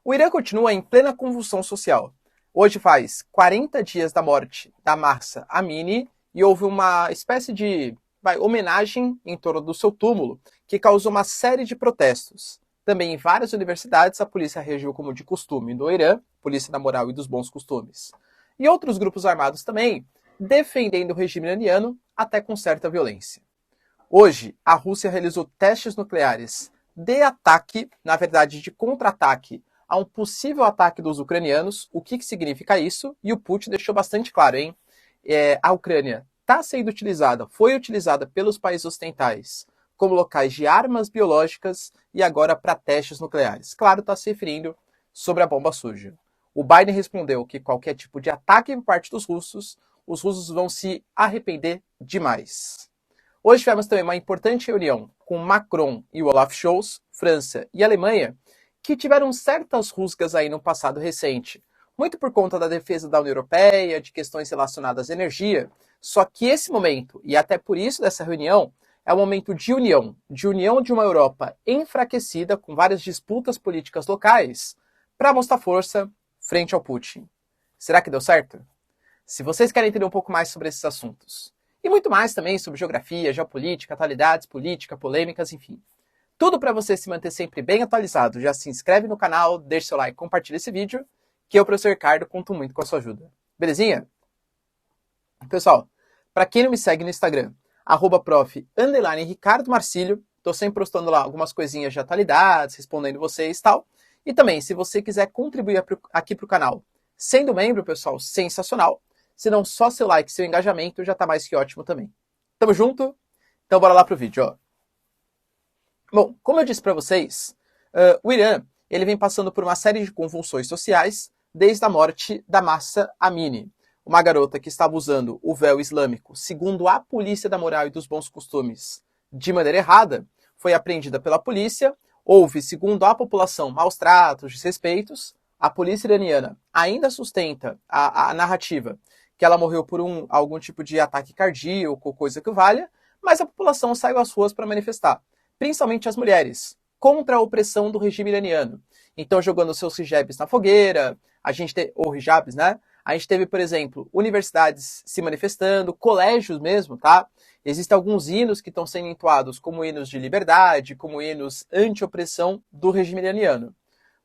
O Irã continua em plena convulsão social. Hoje faz 40 dias da morte da Mahsa Amini e houve uma espécie de homenagem em torno do seu túmulo que causou uma série de protestos. Também em várias universidades a polícia reagiu como de costume no Irã, polícia da moral e dos bons costumes. E outros grupos armados também defendendo o regime iraniano, até com certa violência. Hoje, a Rússia realizou testes nucleares de ataque, na verdade de contra-ataque, a um possível ataque dos ucranianos. O que significa isso? E o Putin deixou bastante claro, hein? A Ucrânia está sendo utilizada, foi utilizada pelos países ocidentais como locais de armas biológicas e agora para testes nucleares. Claro, está se referindo sobre a bomba suja. O Biden respondeu que qualquer tipo de ataque por parte dos russos, os russos vão se arrepender demais. Hoje tivemos também uma importante reunião com Macron e o Olaf Scholz, França e Alemanha, que tiveram certas rusgas aí no passado recente, muito por conta da defesa da União Europeia, de questões relacionadas à energia. Só que esse momento, e até por isso dessa reunião, é um momento de união de uma Europa enfraquecida, com várias disputas políticas locais, para mostrar força frente ao Putin. Será que deu certo? Se vocês querem entender um pouco mais sobre esses assuntos, e muito mais também sobre geografia, geopolítica, atualidades, política, polêmicas, enfim. Tudo para você se manter sempre bem atualizado. Já se inscreve no canal, deixa seu like, compartilha esse vídeo, que eu, professor Ricardo, conto muito com a sua ajuda. Belezinha? Pessoal, para quem não me segue no Instagram, @prof_Ricardo Marcílio, estou sempre postando lá algumas coisinhas de atualidades, respondendo vocês e tal. E também, se você quiser contribuir aqui para o canal, sendo membro, pessoal, sensacional. Se não, só seu like, seu engajamento já está mais que ótimo também. Tamo junto? Então bora lá pro vídeo, ó. Bom, como eu disse para vocês, o Irã ele vem passando por uma série de convulsões sociais desde a morte da Mahsa Amini, uma garota que estava usando o véu islâmico, segundo a polícia da moral e dos bons costumes, de maneira errada, foi apreendida pela polícia. Houve, segundo a população, maus tratos, desrespeitos. A polícia iraniana ainda sustenta a narrativa que ela morreu por algum tipo de ataque cardíaco ou coisa que valha, mas a população saiu às ruas para manifestar, principalmente as mulheres, contra a opressão do regime iraniano. Então, jogando seus hijabs na fogueira, ou hijabs, né? A gente teve, por exemplo, universidades se manifestando, colégios mesmo, tá? Existem alguns hinos que estão sendo entoados como hinos de liberdade, como hinos anti-opressão do regime iraniano.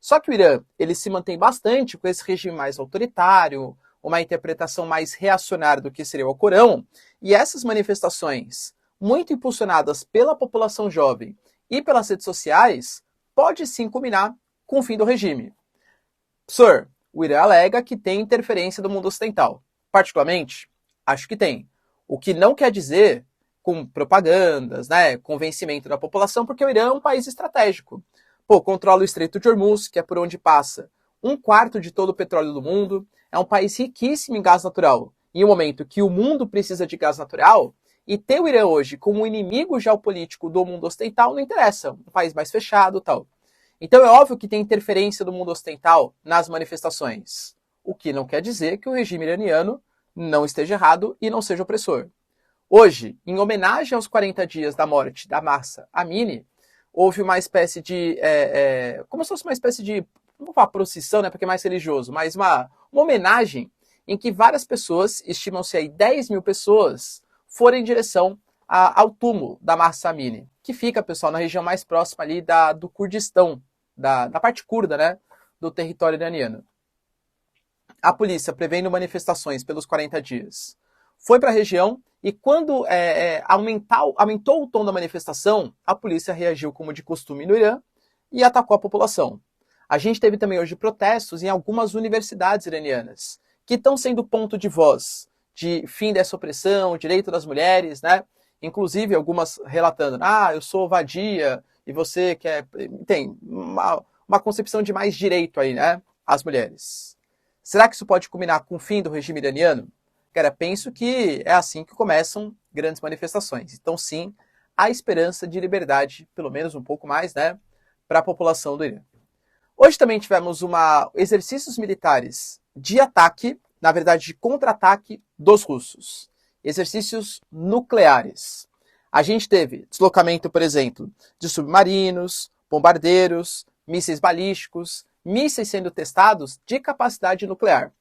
Só que o Irã, ele se mantém bastante com esse regime mais autoritário, uma interpretação mais reacionária do que seria o Alcorão, e essas manifestações, muito impulsionadas pela população jovem e pelas redes sociais, pode sim culminar com o fim do regime. Professor, o Irã alega que tem interferência do mundo ocidental. Particularmente, acho que tem. O que não quer dizer com propagandas, né, convencimento da população, porque o Irã é um país estratégico. Controla o Estreito de Hormuz, que é por onde passa 1/4 de todo o petróleo do mundo. É um país riquíssimo em gás natural. Em um momento que o mundo precisa de gás natural, e ter o Irã hoje como inimigo geopolítico do mundo ocidental não interessa. Um país mais fechado e tal. Então é óbvio que tem interferência do mundo ocidental nas manifestações. O que não quer dizer que o regime iraniano não esteja errado e não seja opressor. Hoje, em homenagem aos 40 dias da morte da Mahsa Amini, houve uma espécie de, como se fosse uma espécie de, não vou falar procissão, né, porque é mais religioso, mas uma homenagem em que várias pessoas, estimam-se aí 10 mil pessoas, foram em direção ao túmulo da Mahsa Amini, que fica, pessoal, na região mais próxima ali do Kurdistão, da parte curda, né, do território iraniano. A polícia, prevendo manifestações pelos 40 dias, foi para a região e quando aumentou o tom da manifestação, a polícia reagiu como de costume no Irã e atacou a população. A gente teve também hoje protestos em algumas universidades iranianas, que estão sendo ponto de voz de fim dessa opressão, direito das mulheres, né? Inclusive algumas relatando, eu sou vadia e você quer... Tem uma concepção de mais direito aí, né? Às mulheres. Será que isso pode culminar com o fim do regime iraniano? Cara, penso que é assim que começam grandes manifestações. Então, sim, há esperança de liberdade, pelo menos um pouco mais, né, para a população do Irã. Hoje também tivemos exercícios militares de ataque, na verdade, de contra-ataque dos russos. Exercícios nucleares. A gente teve deslocamento, por exemplo, de submarinos, bombardeiros, mísseis balísticos, mísseis sendo testados de capacidade nuclear.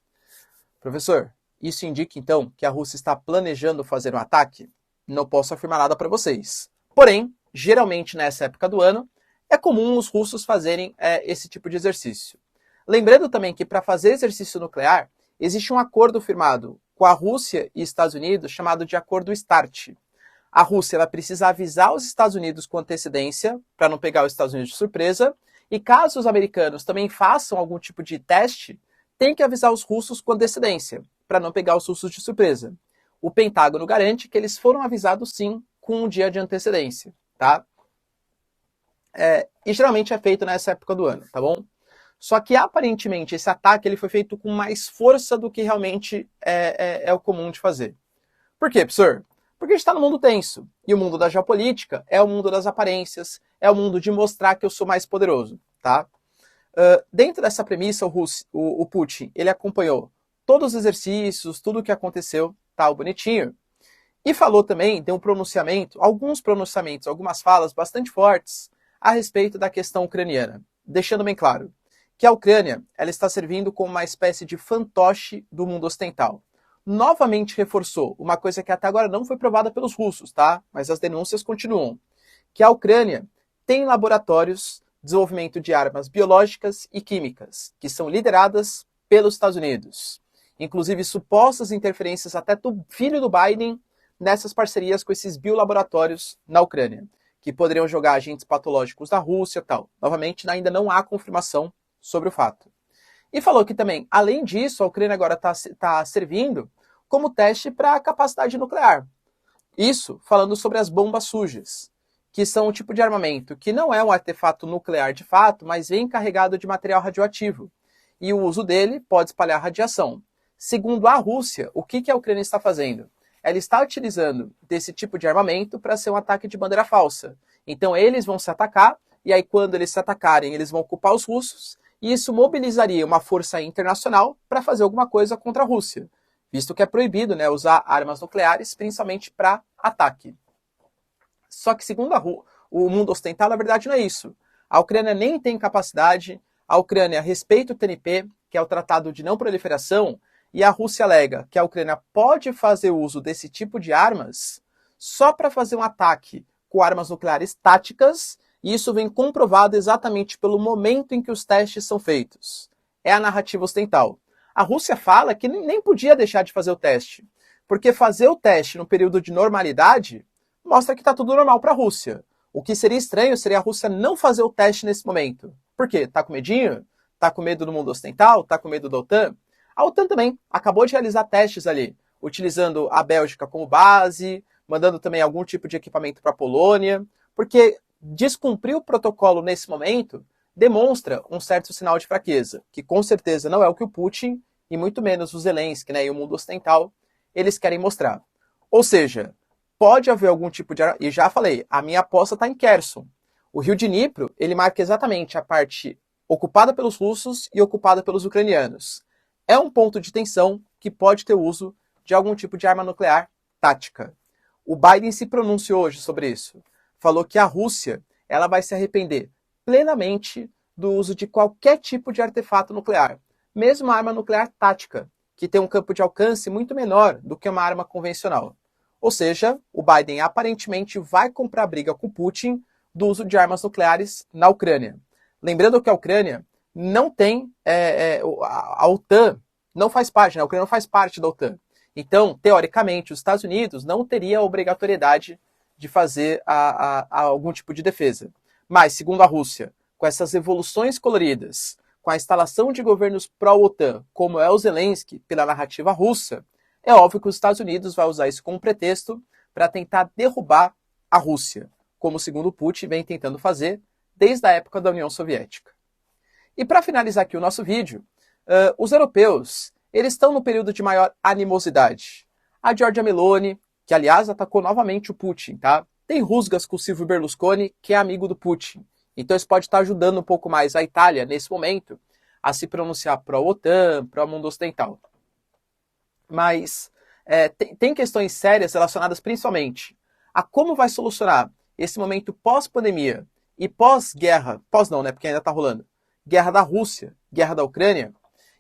Professor, isso indica então que a Rússia está planejando fazer um ataque? Não posso afirmar nada para vocês. Porém, geralmente nessa época do ano, é comum os russos fazerem esse tipo de exercício. Lembrando também que para fazer exercício nuclear, existe um acordo firmado com a Rússia e Estados Unidos chamado de Acordo START. A Rússia ela precisa avisar os Estados Unidos com antecedência para não pegar os Estados Unidos de surpresa, e caso os americanos também façam algum tipo de teste, tem que avisar os russos com antecedência para não pegar os russos de surpresa. O Pentágono garante que eles foram avisados sim com um dia de antecedência, tá? E geralmente é feito nessa época do ano, tá bom? Só que aparentemente esse ataque ele foi feito com mais força do que realmente é o comum de fazer. Por quê, professor? Porque a gente está no mundo tenso. E o mundo da geopolítica é o mundo das aparências, é o mundo de mostrar que eu sou mais poderoso, tá? Dentro dessa premissa, o Putin, ele acompanhou todos os exercícios, tudo o que aconteceu, tal, bonitinho. E falou também, deu um pronunciamento, alguns pronunciamentos, algumas falas bastante fortes a respeito da questão ucraniana. Deixando bem claro que a Ucrânia ela está servindo como uma espécie de fantoche do mundo ocidental. Novamente reforçou uma coisa que até agora não foi provada pelos russos, tá? Mas as denúncias continuam. Que a Ucrânia tem laboratórios de desenvolvimento de armas biológicas e químicas, que são lideradas pelos Estados Unidos. Inclusive supostas interferências até do filho do Biden nessas parcerias com esses biolaboratórios na Ucrânia, que poderiam jogar agentes patológicos da Rússia e tal. Novamente, ainda não há confirmação sobre o fato. E falou que também, além disso, a Ucrânia agora está servindo como teste para a capacidade nuclear. Isso falando sobre as bombas sujas, que são um tipo de armamento que não é um artefato nuclear de fato, mas vem carregado de material radioativo. E o uso dele pode espalhar radiação. Segundo a Rússia, o que a Ucrânia está fazendo? Ela está utilizando desse tipo de armamento para ser um ataque de bandeira falsa. Então eles vão se atacar, e aí quando eles se atacarem, eles vão ocupar os russos, e isso mobilizaria uma força internacional para fazer alguma coisa contra a Rússia, visto que é proibido, né, usar armas nucleares, principalmente para ataque. Só que segundo o mundo ocidental, na verdade não é isso. A Ucrânia nem tem capacidade, a Ucrânia respeita o TNP, que é o Tratado de Não Proliferação, e a Rússia alega que a Ucrânia pode fazer uso desse tipo de armas só para fazer um ataque com armas nucleares táticas, e isso vem comprovado exatamente pelo momento em que os testes são feitos. É a narrativa ocidental. A Rússia fala que nem podia deixar de fazer o teste, porque fazer o teste no período de normalidade mostra que está tudo normal para a Rússia. O que seria estranho seria a Rússia não fazer o teste nesse momento. Por quê? Está com medinho? Está com medo do mundo ocidental? Está com medo da OTAN? A OTAN também acabou de realizar testes ali, utilizando a Bélgica como base, mandando também algum tipo de equipamento para a Polônia, porque descumprir o protocolo nesse momento demonstra um certo sinal de fraqueza, que com certeza não é o que o Putin, e muito menos o Zelensky, né, e o mundo ocidental, eles querem mostrar. Ou seja, pode haver algum tipo de... E já falei, a minha aposta está em Kherson. O rio de Dnipro, ele marca exatamente a parte ocupada pelos russos e ocupada pelos ucranianos. É um ponto de tensão que pode ter uso de algum tipo de arma nuclear tática. O Biden se pronunciou hoje sobre isso. Falou que a Rússia ela vai se arrepender plenamente do uso de qualquer tipo de artefato nuclear, mesmo uma arma nuclear tática, que tem um campo de alcance muito menor do que uma arma convencional. Ou seja, o Biden aparentemente vai comprar briga com Putin do uso de armas nucleares na Ucrânia. Lembrando que a Ucrânia não tem, a OTAN não faz parte, né? A Ucrânia não faz parte da OTAN. Então, teoricamente, os Estados Unidos não teria a obrigatoriedade de fazer algum tipo de defesa. Mas, segundo a Rússia, com essas evoluções coloridas, com a instalação de governos pró-OTAN, como é o Zelensky, pela narrativa russa, é óbvio que os Estados Unidos vai usar isso como pretexto para tentar derrubar a Rússia, como segundo Putin vem tentando fazer desde a época da União Soviética. E para finalizar aqui o nosso vídeo, os europeus eles estão no período de maior animosidade. A Giorgia Meloni, que aliás atacou novamente o Putin, tá? Tem rusgas com o Silvio Berlusconi, que é amigo do Putin. Então isso pode estar ajudando um pouco mais a Itália, nesse momento, a se pronunciar pró-OTAN, pró-mundo ocidental. Mas tem questões sérias relacionadas principalmente a como vai solucionar esse momento pós-pandemia e pós-guerra, pós não, né, porque ainda está rolando, guerra da Rússia, guerra da Ucrânia,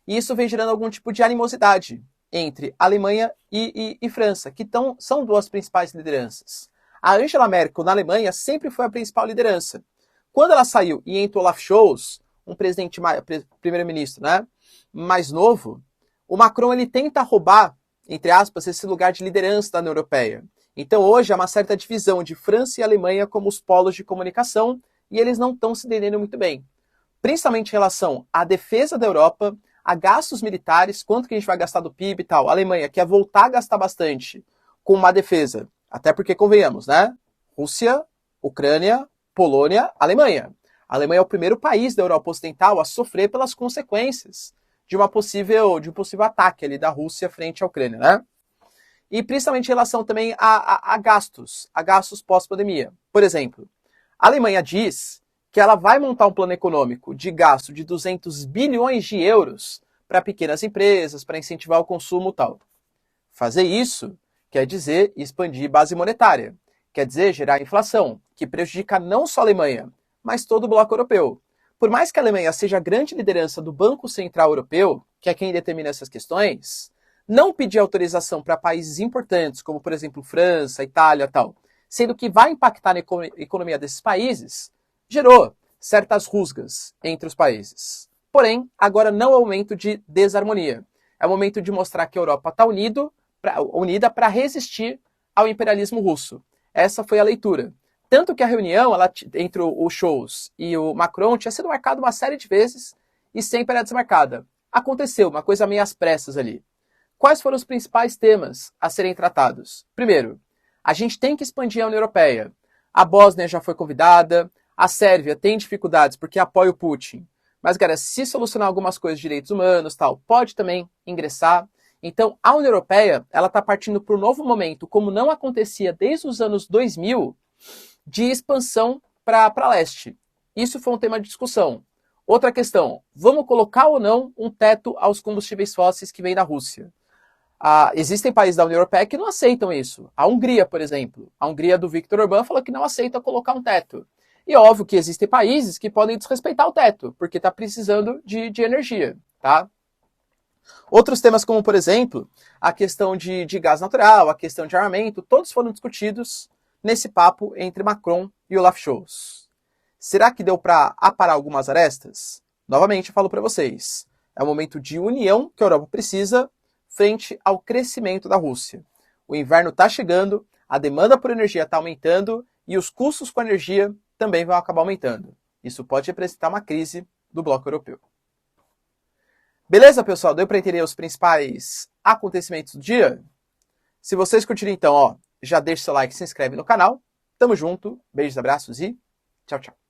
e isso vem gerando algum tipo de animosidade entre Alemanha e França, que são duas principais lideranças. A Angela Merkel, na Alemanha, sempre foi a principal liderança. Quando ela saiu e entrou Olaf Scholz, um primeiro-ministro, né, mais novo, o Macron ele tenta roubar, entre aspas, esse lugar de liderança da União Europeia. Então hoje há uma certa divisão de França e Alemanha como os polos de comunicação e eles não estão se entendendo muito bem. Principalmente em relação à defesa da Europa, a gastos militares, quanto que a gente vai gastar do PIB e tal. A Alemanha quer voltar a gastar bastante com uma defesa. Até porque, convenhamos, né? Rússia, Ucrânia, Polônia, Alemanha. A Alemanha é o primeiro país da Europa Ocidental a sofrer pelas consequências de um possível ataque ali da Rússia frente à Ucrânia, né? E principalmente em relação também a gastos pós-pandemia. Por exemplo, a Alemanha diz que ela vai montar um plano econômico de gasto de 200 bilhões de euros para pequenas empresas, para incentivar o consumo e tal. Fazer isso quer dizer expandir base monetária, quer dizer gerar inflação, que prejudica não só a Alemanha, mas todo o bloco europeu. Por mais que a Alemanha seja a grande liderança do Banco Central Europeu, que é quem determina essas questões, não pedir autorização para países importantes, como por exemplo França, Itália e tal, sendo que vai impactar na economia desses países, gerou certas rusgas entre os países. Porém, agora não é o momento de desarmonia. É o momento de mostrar que a Europa está unida para resistir ao imperialismo russo. Essa foi a leitura. Tanto que a reunião entre o Scholz e o Macron tinha sido marcada uma série de vezes e sempre era desmarcada. Aconteceu uma coisa meio às pressas ali. Quais foram os principais temas a serem tratados? Primeiro, a gente tem que expandir a União Europeia. A Bósnia já foi convidada, a Sérvia tem dificuldades porque apoia o Putin. Mas, cara, se solucionar algumas coisas de direitos humanos, tal, pode também ingressar. Então, a União Europeia, ela está partindo para um novo momento, como não acontecia desde os anos 2000, de expansão para leste. Isso foi um tema de discussão. Outra questão, vamos colocar ou não um teto aos combustíveis fósseis que vêm da Rússia? Existem países da União Europeia que não aceitam isso. A Hungria, por exemplo. A Hungria do Viktor Orbán falou que não aceita colocar um teto. E óbvio que existem países que podem desrespeitar o teto, porque está precisando de energia, tá? Outros temas como, por exemplo, a questão de gás natural, a questão de armamento, todos foram discutidos nesse papo entre Macron e Olaf Scholz. Será que deu para aparar algumas arestas? Novamente eu falo para vocês, é um momento de união que a Europa precisa frente ao crescimento da Rússia. O inverno está chegando, a demanda por energia está aumentando e os custos com a energia também vão acabar aumentando. Isso pode representar uma crise do bloco europeu. Beleza, pessoal? Deu para entender os principais acontecimentos do dia? Se vocês curtirem, então, já deixa seu like, se inscreve no canal. Tamo junto, beijos, abraços e tchau, tchau.